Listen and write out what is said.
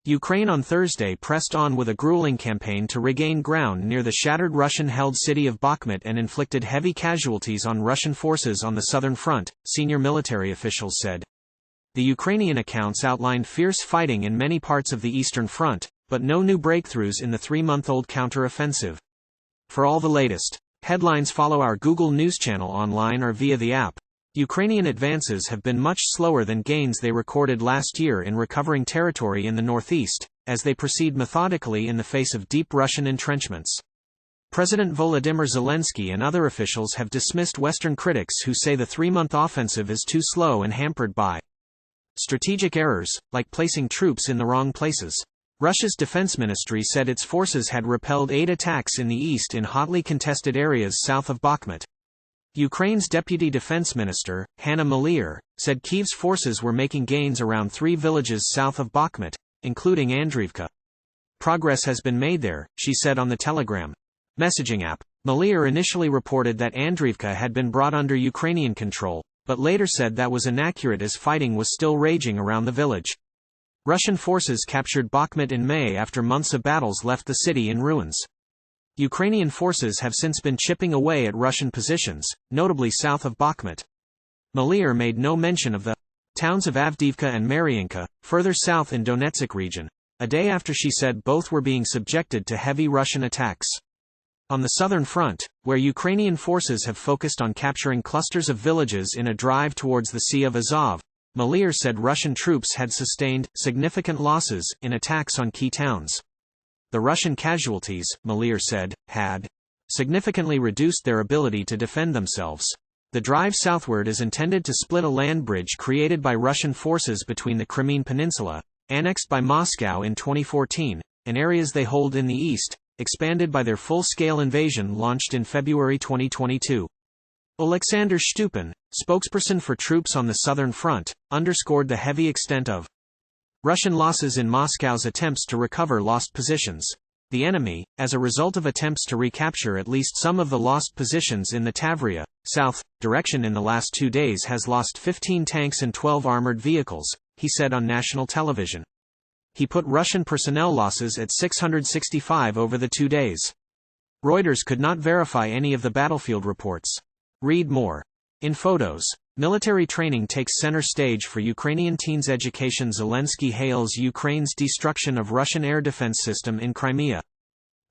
Ukraine on Thursday pressed on with a gruelling campaign to regain ground near the shattered Russian-held city of Bakhmut and inflicted heavy casualties on Russian forces on the southern front, senior military officials said. The Ukrainian accounts outlined fierce fighting in many parts of the eastern front, but no new breakthroughs in the three-month-old counter-offensive. For all the latest headlines, follow our Google News channel online or via the app. Ukrainian advances have been much slower than gains they recorded last year in recovering territory in the northeast, as they proceed methodically in the face of deep Russian entrenchments. President Volodymyr Zelenskyy and other officials have dismissed Western critics who say the three-month offensive is too slow and hampered by strategic errors, like placing troops in the wrong places. Russia's defense ministry said its forces had repelled 8 attacks in the east in hotly contested areas south of Bakhmut. Ukraine's deputy defense minister, Hanna Maliar, said Kyiv's forces were making gains around 3 villages south of Bakhmut, including Andriivka. Progress has been made there, she said on the Telegram messaging app. Maliar initially reported that Andriivka had been brought under Ukrainian control, but later said that was inaccurate as fighting was still raging around the village. Russian forces captured Bakhmut in May after months of battles left the city in ruins. Ukrainian forces have since been chipping away at Russian positions, notably south of Bakhmut. Maliar made no mention of the towns of Avdiivka and Mariinka, further south in Donetsk region, a day after she said both were being subjected to heavy Russian attacks. On the southern front, where Ukrainian forces have focused on capturing clusters of villages in a drive towards the Sea of Azov, Maliar said Russian troops had sustained significant losses in attacks on key towns. The Russian casualties, Maliar said, had significantly reduced their ability to defend themselves. The drive southward is intended to split a land bridge created by Russian forces between the Crimean Peninsula, annexed by Moscow in 2014, and areas they hold in the east, expanded by their full-scale invasion launched in February 2022. Oleksandr Stupin, spokesperson for troops on the southern front, underscored the heavy extent of Russian losses in Moscow's attempts to recover lost positions. The enemy, as a result of attempts to recapture at least some of the lost positions in the Tavria, south, direction in the last 2 days, has lost 15 tanks and 12 armored vehicles, he said on national television. He put Russian personnel losses at 665 over the 2 days. Reuters could not verify any of the battlefield reports. Read more. In photos, military training takes center stage for Ukrainian teens' education. Zelenskyy hails Ukraine's destruction of Russian air defense system in Crimea.